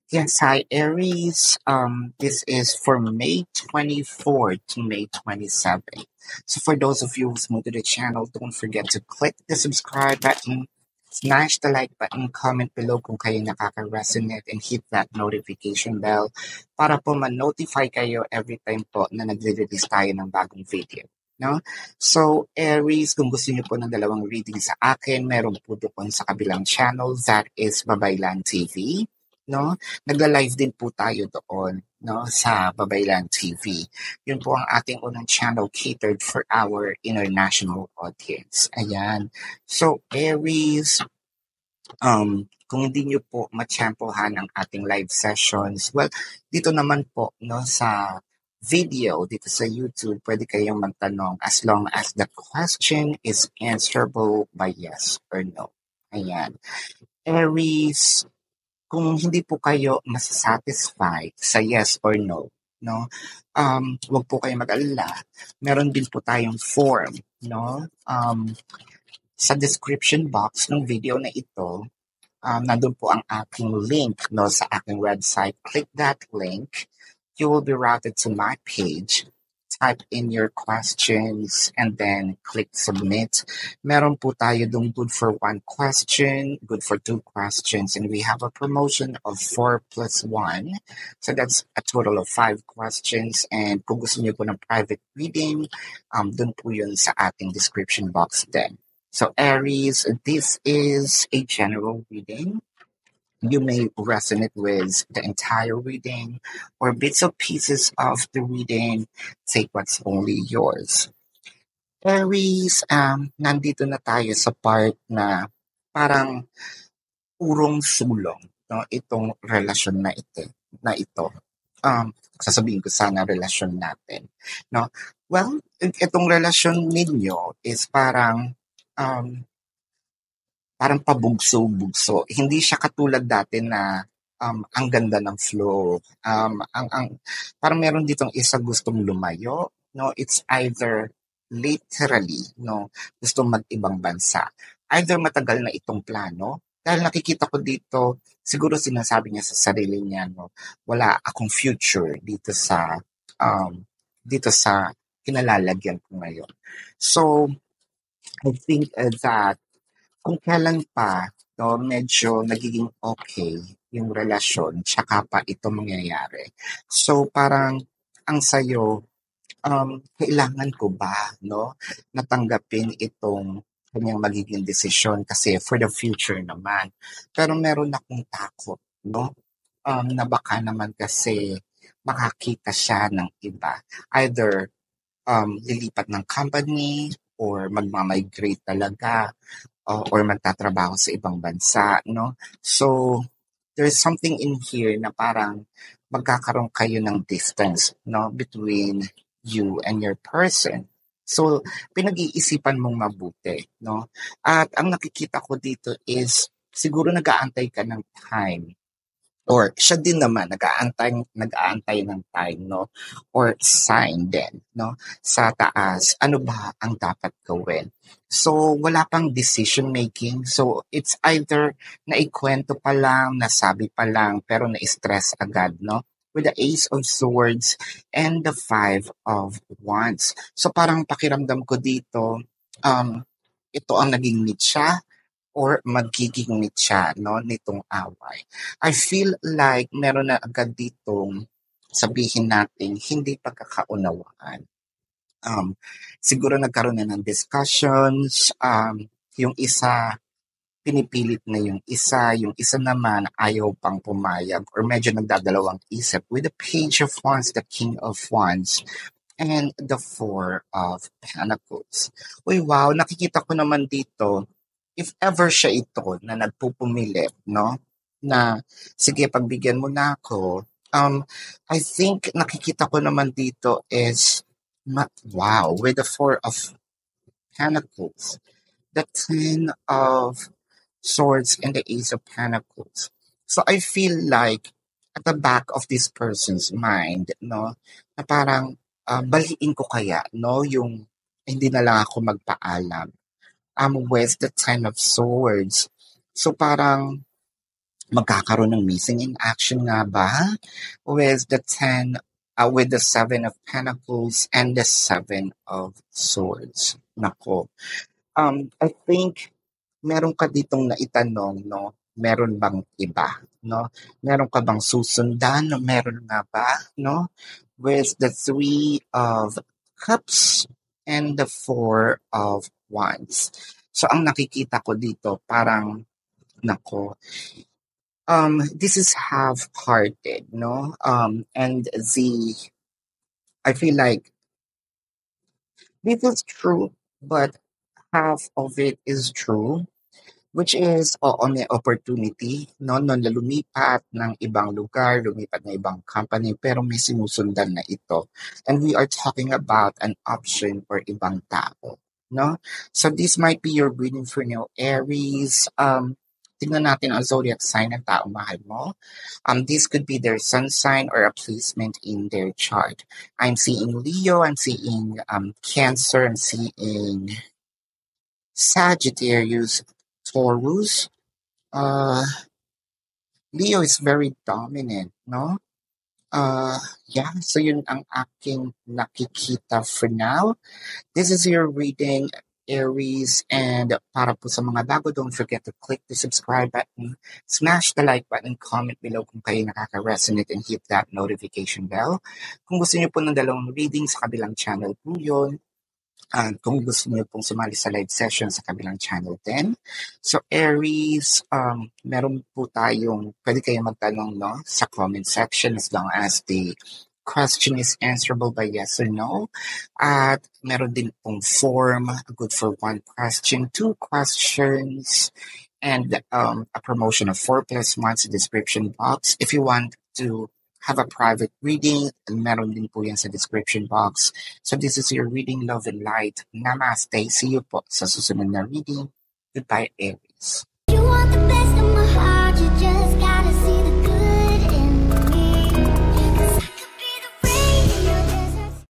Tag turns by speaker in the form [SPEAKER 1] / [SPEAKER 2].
[SPEAKER 1] Yes, hi Aries. This is for May 24th to May 27th. So for those of you who's new to the channel, don't forget to click the subscribe button, smash the like button, comment below kung kayo nakaka-resonate, and hit that notification bell para po ma-notify kayo every time po na nagre-release tayo ng bagong video. No? So, Aries, kung gusto niyo po ng dalawang reading sa akin, meron po doon sa kabilang channel, that is Babaylan TV. No? Nagla-live din po tayo doon, no, sa Babaylan TV. Yun po ang ating unang channel catered for our international audience. Ayan. So, Aries, kung hindi nyo po matsyempohan ang ating live sessions, well, dito naman po, no, sa video, dito sa YouTube, pwede kayong magtanong as long as the question is answerable by yes or no. Ayan. Aries, kung hindi po kayo masasatisfied sa yes or no, no, wag po kayo mag-alala. Meron din po tayong form, no? Sa description box ng video na ito, nandun po ang aking link, no, sa aking website. Click that link. You will be routed to my page. Type in your questions and then click submit. Meron po tayo dong good for one question, good for two questions, and we have a promotion of 4 plus 1. So that's a total of 5 questions. And kung gusto niyo po ng private reading, dun po yun sa ating description box din. So Aries, this is a general reading. You may resonate with the entire reading or bits or pieces of the reading. Take what's only yours. Aries, nandito na tayo sa part na parang urong sulong, no? Itong relasyon na ito. Sasabihin ko sana relasyon natin, no? Well, itong relasyon ninyo is um, parang pabugso-bugso. Hindi siya katulad dati na ang ganda ng flow. Parang meron ditong isa gustong lumayo. No, it's either literally, no, gustong mag-ibang bansa. Either matagal na itong plano, dahil nakikita ko dito, siguro sinasabi niya sa sarili niya, no, wala akong future dito sa kinalalagyan ko ngayon. So, I think that kung kailan pa, no, medyo nagiging okay yung relasyon, tsaka pa ito mangyayari. So, parang ang sayo, kailangan ko ba, no, natanggapin itong kanyang magiging desisyon kasi for the future naman. Pero meron akong takot, no, na baka naman kasi makakita siya ng iba. Either lilipat ng company or magmamigrate talaga or magtatrabaho sa ibang bansa, no? So, there's something in here na parang magkakaroon kayo ng distance, no, between you and your person. So, pinag-iisipan mong mabuti, no? At ang nakikita ko dito is siguro nag-aantay ka ng time or siya din naman nag-aantay ng time, no, or sign din, no, sa taas ano ba ang dapat gawin. So wala pang decision making, so it's either naikwento pa lang, nasabi pa lang, pero na-stress agad, no, with the Ace of Swords and the Five of Wands. So parang pakiramdam ko dito, ito ang naging mitya or magiging mitya, no, nitong away. I feel like meron na agad ditong sabihin natin hindi pagkakaunawaan. Siguro nagkaroon na ng discussions, yung isa pinipilit na yung isa naman ayaw pang pumayag or medyo nagdadalawang isip with the Page of Wands, the King of Wands, and the Four of Pentacles. Uy, wow, nakikita ko naman dito, if ever siya ito na nagpupumilit, no? Na, sige, pagbigyan mo na ako. I think nakikita ko naman dito is, wow, with the Four of Pentacles, the Ten of Swords, and the Ace of Pentacles. So I feel like at the back of this person's mind, no, na parang baliin ko kaya, no, yung hindi na lang ako magpaalam. With the Ten of Swords. So parang Magkakaroon ng missing in action nga ba? With the Seven of Pentacles and the Seven of Swords. Nako. I think meron ka ditong naitanong, no? Meron bang iba, no? Meron ka bang susundan? Meron nga ba, no? With the Three of Cups and the Four of Wands. So, ang nakikita ko dito, parang, nako, this is half-hearted, no? And I feel like this is true, but half of it is true. Which is, oo, may opportunity, no, na lumipat ng ibang lugar, lumipat ng ibang company, pero may sinusundan na ito. And we are talking about an option for ibang tao, no? So this might be your reading for new Aries. Tingnan natin ang zodiac sign ng taong mahal mo. This could be their sun sign or a placement in their chart. I'm seeing Leo, I'm seeing Cancer, I'm seeing Sagittarius, Taurus. Uh, Leo is very dominant, no? Yeah, so yun ang aking nakikita for now. This is your reading, Aries, and para po sa mga bago, don't forget to click the subscribe button, smash the like button, comment below kung kayo nakaka-resonate, and hit that notification bell. Kung gusto niyo po ng dalawang reading sa kabilang channel po yun, kung gusto niyo pong sumali sa live session sa kabilang channel din. So, Aries, meron po tayong, pwede kayong magtanong, no, sa comment section as long as the question is answerable by yes or no. At meron din pong form, good for one question, two questions, and a promotion of 4+1 sa description box. If you want to have a private reading, meron din po yan sa description box. So this is your reading, love and light. Namaste. See you po sa susunod na reading. Goodbye, Aries.